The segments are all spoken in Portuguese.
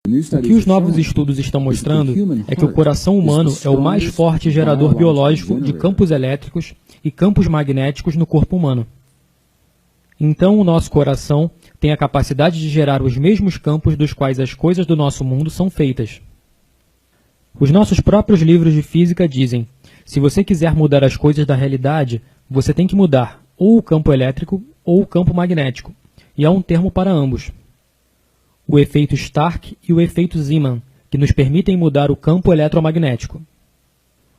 O que os novos estudos estão mostrando é que o coração humano é o mais forte gerador biológico de campos elétricos e campos magnéticos no corpo humano. Então, o nosso coração tem a capacidade de gerar os mesmos campos dos quais as coisas do nosso mundo são feitas. Os nossos próprios livros de física dizem: se você quiser mudar as coisas da realidade, você tem que mudar ou o campo elétrico ou o campo magnético, e há um termo para ambos. O efeito Stark e o efeito Zeeman, que nos permitem mudar o campo eletromagnético.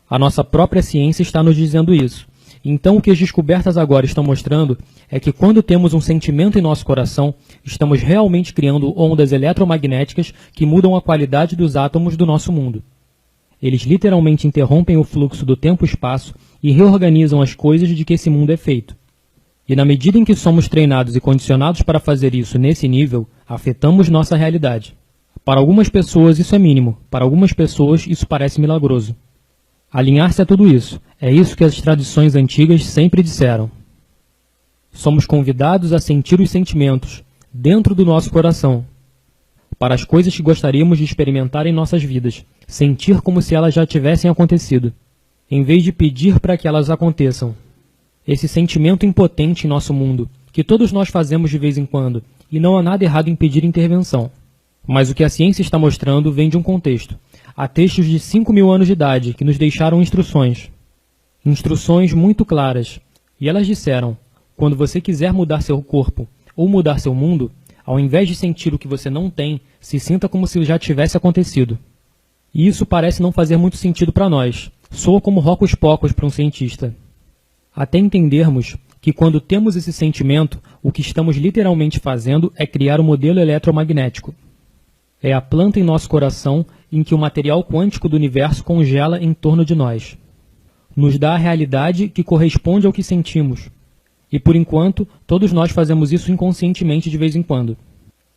A nossa própria ciência está nos dizendo isso. Então, o que as descobertas agora estão mostrando é que quando temos um sentimento em nosso coração, estamos realmente criando ondas eletromagnéticas que mudam a qualidade dos átomos do nosso mundo. Eles literalmente interrompem o fluxo do tempo-espaço e reorganizam as coisas de que esse mundo é feito. E na medida em que somos treinados e condicionados para fazer isso nesse nível, afetamos nossa realidade. Para algumas pessoas isso é mínimo, para algumas pessoas isso parece milagroso. Alinhar-se a tudo isso, é isso que as tradições antigas sempre disseram. Somos convidados a sentir os sentimentos, dentro do nosso coração, para as coisas que gostaríamos de experimentar em nossas vidas, sentir como se elas já tivessem acontecido, em vez de pedir para que elas aconteçam. Esse sentimento impotente em nosso mundo, que todos nós fazemos de vez em quando, e não há nada errado em pedir intervenção. Mas o que a ciência está mostrando vem de um contexto. Há textos de 5.000 anos de idade que nos deixaram instruções. Instruções muito claras. E elas disseram: quando você quiser mudar seu corpo ou mudar seu mundo, ao invés de sentir o que você não tem, se sinta como se já tivesse acontecido. E isso parece não fazer muito sentido para nós. Soa como hocus-pocus para um cientista. Até entendermos que quando temos esse sentimento, o que estamos literalmente fazendo é criar um modelo eletromagnético. É a planta em nosso coração em que o material quântico do universo congela em torno de nós. Nos dá a realidade que corresponde ao que sentimos. E por enquanto, todos nós fazemos isso inconscientemente de vez em quando.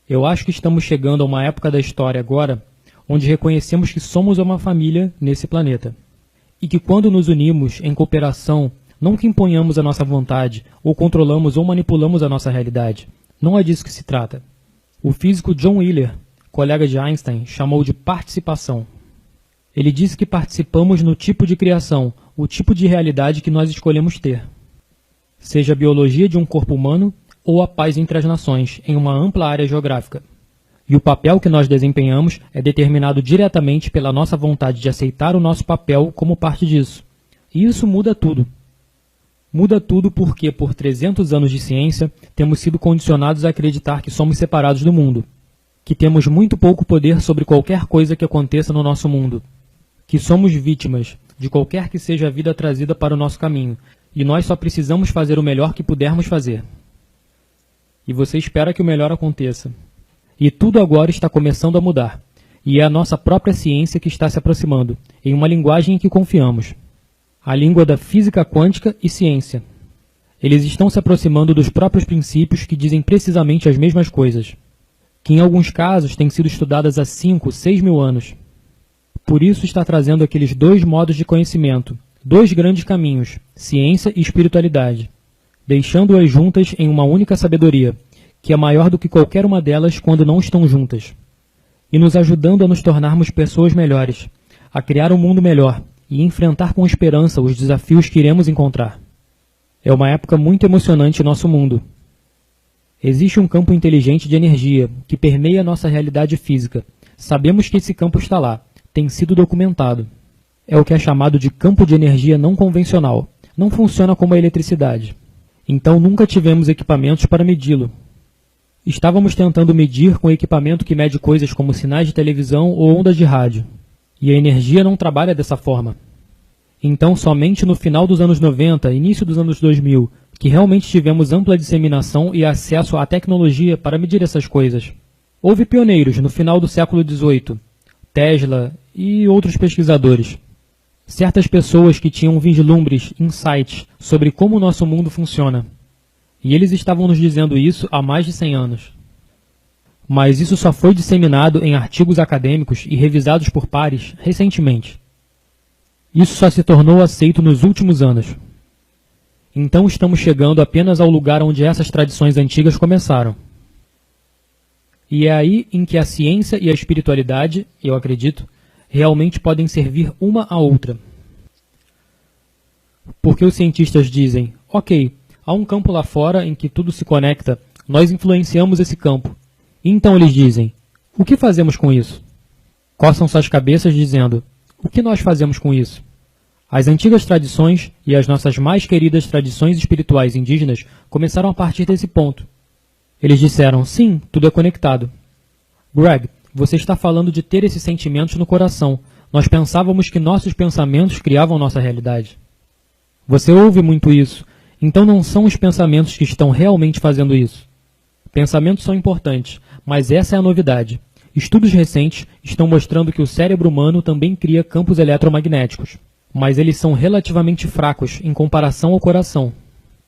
Eu acho que estamos chegando a uma época da história agora, onde reconhecemos que somos uma família nesse planeta. E que quando nos unimos em cooperação, não que imponhamos a nossa vontade, ou controlamos ou manipulamos a nossa realidade. Não é disso que se trata. O físico John Wheeler, colega de Einstein, chamou de participação. Ele disse que participamos no tipo de criação, o tipo de realidade que nós escolhemos ter. Seja a biologia de um corpo humano ou a paz entre as nações, em uma ampla área geográfica. E o papel que nós desempenhamos é determinado diretamente pela nossa vontade de aceitar o nosso papel como parte disso. E isso muda tudo. Muda tudo porque, por 300 anos de ciência, temos sido condicionados a acreditar que somos separados do mundo, que temos muito pouco poder sobre qualquer coisa que aconteça no nosso mundo, que somos vítimas de qualquer que seja a vida trazida para o nosso caminho, e nós só precisamos fazer o melhor que pudermos fazer. E você espera que o melhor aconteça. E tudo agora está começando a mudar, e é a nossa própria ciência que está se aproximando, em uma linguagem em que confiamos. A língua da física quântica e ciência. Eles estão se aproximando dos próprios princípios que dizem precisamente as mesmas coisas, que em alguns casos têm sido estudadas há 5, 6 mil anos. Por isso está trazendo aqueles dois modos de conhecimento, dois grandes caminhos, ciência e espiritualidade, deixando-as juntas em uma única sabedoria, que é maior do que qualquer uma delas quando não estão juntas, e nos ajudando a nos tornarmos pessoas melhores, a criar um mundo melhor, e enfrentar com esperança os desafios que iremos encontrar. É uma época muito emocionante em nosso mundo. Existe um campo inteligente de energia que permeia nossa realidade física. Sabemos que esse campo está lá, tem sido documentado. É o que é chamado de campo de energia não convencional. Não funciona como a eletricidade. Então nunca tivemos equipamentos para medi-lo. Estávamos tentando medir com equipamento que mede coisas como sinais de televisão ou ondas de rádio. E a energia não trabalha dessa forma. Então, somente no final dos anos 90, início dos anos 2000, que realmente tivemos ampla disseminação e acesso à tecnologia para medir essas coisas. Houve pioneiros no final do século XVIII, Tesla e outros pesquisadores. Certas pessoas que tinham vislumbres, insights sobre como o nosso mundo funciona. E eles estavam nos dizendo isso há mais de 100 anos. Mas isso só foi disseminado em artigos acadêmicos e revisados por pares recentemente. Isso só se tornou aceito nos últimos anos. Então estamos chegando apenas ao lugar onde essas tradições antigas começaram. E é aí em que a ciência e a espiritualidade, eu acredito, realmente podem servir uma à outra. Porque os cientistas dizem, ok, há um campo lá fora em que tudo se conecta, nós influenciamos esse campo. E então eles dizem, o que fazemos com isso? Coçam suas cabeças dizendo, o que nós fazemos com isso? As antigas tradições e as nossas mais queridas tradições espirituais indígenas começaram a partir desse ponto. Eles disseram, sim, tudo é conectado. Greg, você está falando de ter esses sentimentos no coração. Nós pensávamos que nossos pensamentos criavam nossa realidade. Você ouve muito isso, então não são os pensamentos que estão realmente fazendo isso. Pensamentos são importantes, mas essa é a novidade. Estudos recentes estão mostrando que o cérebro humano também cria campos eletromagnéticos, mas eles são relativamente fracos em comparação ao coração.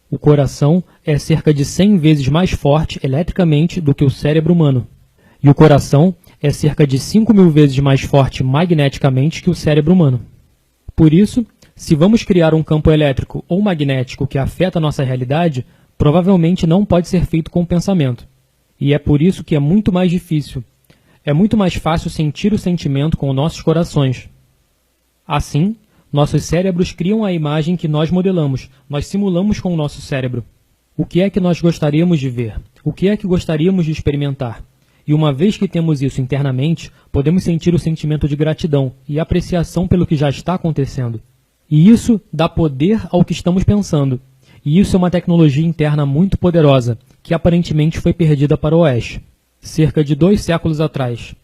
O coração é cerca de 100 vezes mais forte eletricamente do que o cérebro humano. E o coração é cerca de 5.000 vezes mais forte magneticamente que o cérebro humano. Por isso, se vamos criar um campo elétrico ou magnético que afeta a nossa realidade, provavelmente não pode ser feito com o pensamento. E é por isso que é muito mais difícil. É muito mais fácil sentir o sentimento com nossos corações. Assim, nossos cérebros criam a imagem que nós modelamos, nós simulamos com o nosso cérebro. O que é que nós gostaríamos de ver? O que é que gostaríamos de experimentar? E uma vez que temos isso internamente, podemos sentir o sentimento de gratidão e apreciação pelo que já está acontecendo. E isso dá poder ao que estamos pensando. E isso é uma tecnologia interna muito poderosa, que aparentemente foi perdida para o Oeste, cerca de 2 séculos atrás.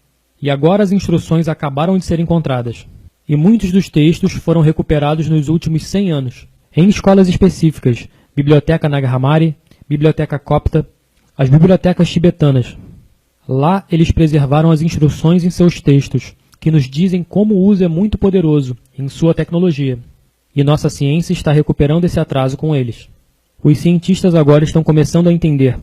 E agora as instruções acabaram de ser encontradas. E muitos dos textos foram recuperados nos últimos 100 anos, em escolas específicas, Biblioteca Nag Hammadi, Biblioteca Copta, as bibliotecas tibetanas. Lá eles preservaram as instruções em seus textos, que nos dizem como o uso é muito poderoso em sua tecnologia. E nossa ciência está recuperando esse atraso com eles. Os cientistas agora estão começando a entender.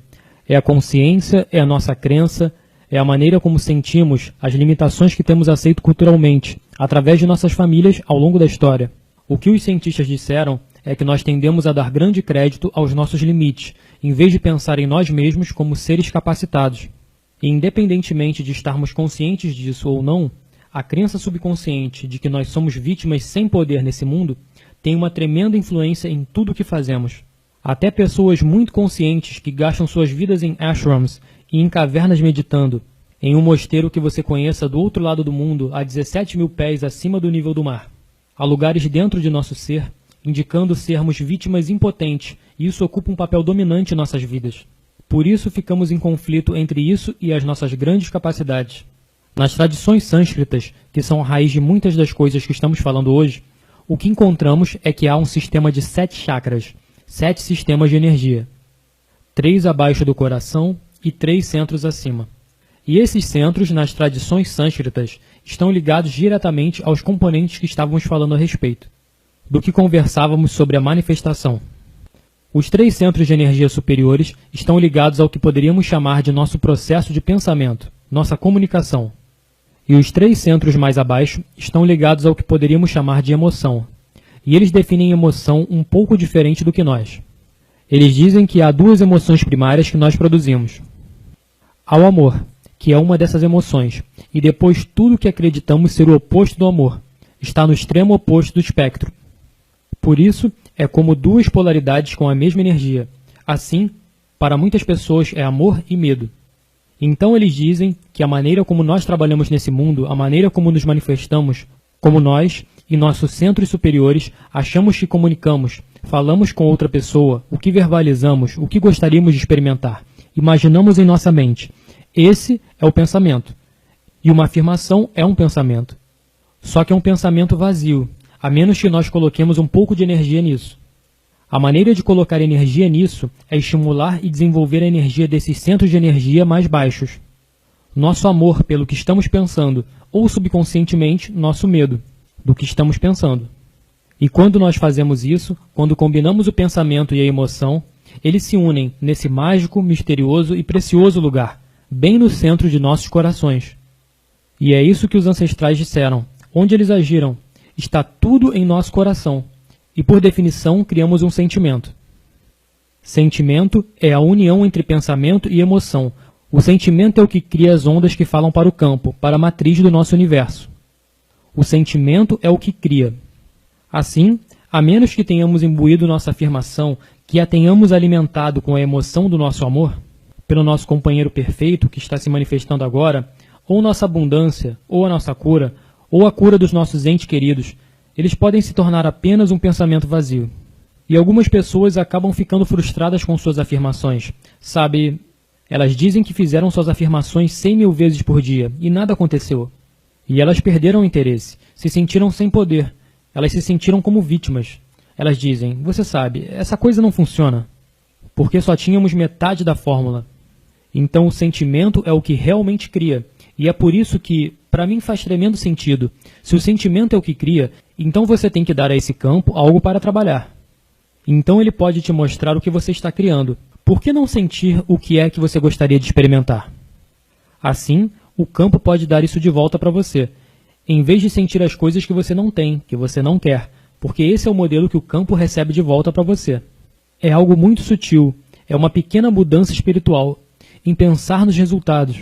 É a consciência, é a nossa crença, é a maneira como sentimos, as limitações que temos aceito culturalmente, através de nossas famílias ao longo da história. O que os cientistas disseram é que nós tendemos a dar grande crédito aos nossos limites, em vez de pensar em nós mesmos como seres capacitados. E independentemente de estarmos conscientes disso ou não, a crença subconsciente de que nós somos vítimas sem poder nesse mundo tem uma tremenda influência em tudo o que fazemos. Até pessoas muito conscientes que gastam suas vidas em ashrams e em cavernas meditando, em um mosteiro que você conheça do outro lado do mundo, a 17.000 pés acima do nível do mar. Há lugares dentro de nosso ser, indicando sermos vítimas impotentes, e isso ocupa um papel dominante em nossas vidas. Por isso ficamos em conflito entre isso e as nossas grandes capacidades. Nas tradições sânscritas, que são a raiz de muitas das coisas que estamos falando hoje, o que encontramos é que há um sistema de 7 chakras, 7 sistemas de energia, 3 abaixo do coração e 3 centros acima. E esses centros, nas tradições sânscritas, estão ligados diretamente aos componentes que estávamos falando a respeito, do que conversávamos sobre a manifestação. Os 3 centros de energia superiores estão ligados ao que poderíamos chamar de nosso processo de pensamento, nossa comunicação. E os 3 centros mais abaixo estão ligados ao que poderíamos chamar de emoção. E eles definem emoção um pouco diferente do que nós. Eles dizem que há 2 emoções primárias que nós produzimos. Há o amor, que é uma dessas emoções, e depois tudo que acreditamos ser o oposto do amor, está no extremo oposto do espectro. Por isso, é como 2 polaridades com a mesma energia. Assim, para muitas pessoas é amor e medo. Então eles dizem que a maneira como nós trabalhamos nesse mundo, a maneira como nos manifestamos, como nós e nossos centros superiores achamos que comunicamos, falamos com outra pessoa, o que verbalizamos, o que gostaríamos de experimentar, imaginamos em nossa mente. Esse é o pensamento. E uma afirmação é um pensamento. Só que é um pensamento vazio, a menos que nós coloquemos um pouco de energia nisso. A maneira de colocar energia nisso é estimular e desenvolver a energia desses centros de energia mais baixos. Nosso amor pelo que estamos pensando, ou subconscientemente, nosso medo do que estamos pensando. E quando nós fazemos isso, quando combinamos o pensamento e a emoção, eles se unem nesse mágico, misterioso e precioso lugar, bem no centro de nossos corações. E é isso que os ancestrais disseram. Onde eles agiram, está tudo em nosso coração. E por definição, criamos um sentimento. Sentimento é a união entre pensamento e emoção, O sentimento é o que cria as ondas que falam para o campo, para a matriz do nosso universo. O sentimento é o que cria. Assim, a menos que tenhamos imbuído nossa afirmação, que a tenhamos alimentado com a emoção do nosso amor, pelo nosso companheiro perfeito que está se manifestando agora, ou nossa abundância, ou a nossa cura, ou a cura dos nossos entes queridos, eles podem se tornar apenas um pensamento vazio. E algumas pessoas acabam ficando frustradas com suas afirmações. Sabe, elas dizem que fizeram suas afirmações 100.000 vezes por dia, e nada aconteceu. E elas perderam o interesse, se sentiram sem poder, elas se sentiram como vítimas. Elas dizem, você sabe, essa coisa não funciona, porque só tínhamos metade da fórmula. Então o sentimento é o que realmente cria, e é por isso que, para mim faz tremendo sentido, se o sentimento é o que cria, então você tem que dar a esse campo algo para trabalhar. Então ele pode te mostrar o que você está criando. Por que não sentir o que é que você gostaria de experimentar? Assim, o campo pode dar isso de volta para você, em vez de sentir as coisas que você não tem, que você não quer, porque esse é o modelo que o campo recebe de volta para você. É algo muito sutil, é uma pequena mudança espiritual, em pensar nos resultados.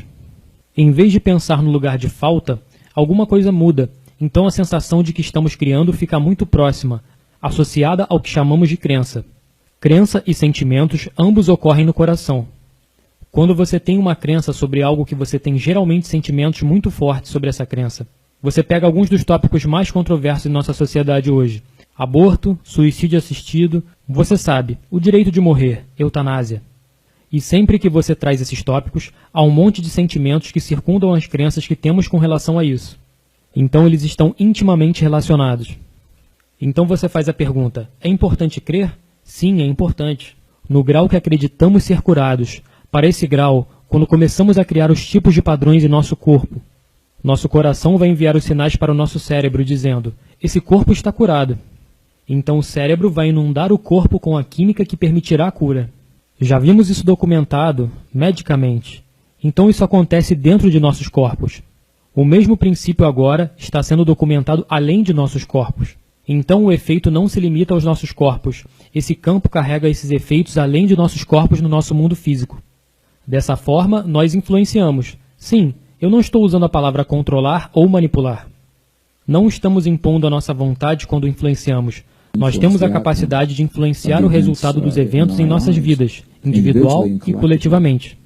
Em vez de pensar no lugar de falta, alguma coisa muda, então a sensação de que estamos criando fica muito próxima, associada ao que chamamos de crença. Crença e sentimentos ambos ocorrem no coração. Quando você tem uma crença sobre algo que você tem geralmente sentimentos muito fortes sobre essa crença. Você pega alguns dos tópicos mais controversos em nossa sociedade hoje. Aborto, suicídio assistido, você sabe, o direito de morrer, eutanásia. E sempre que você traz esses tópicos, há um monte de sentimentos que circundam as crenças que temos com relação a isso. Então eles estão intimamente relacionados. Então você faz a pergunta, é importante crer? Sim, é importante. No grau que acreditamos ser curados, para esse grau, quando começamos a criar os tipos de padrões em nosso corpo, nosso coração vai enviar os sinais para o nosso cérebro dizendo, esse corpo está curado. Então o cérebro vai inundar o corpo com a química que permitirá a cura. Já vimos isso documentado, medicamente. Então isso acontece dentro de nossos corpos. O mesmo princípio agora está sendo documentado além de nossos corpos. Então o efeito não se limita aos nossos corpos. Esse campo carrega esses efeitos além de nossos corpos no nosso mundo físico. Dessa forma, nós influenciamos. Sim, eu não estou usando a palavra controlar ou manipular. Não estamos impondo a nossa vontade quando influenciamos. Nós temos a capacidade de influenciar o resultado dos eventos em nossas vidas, individual e coletivamente.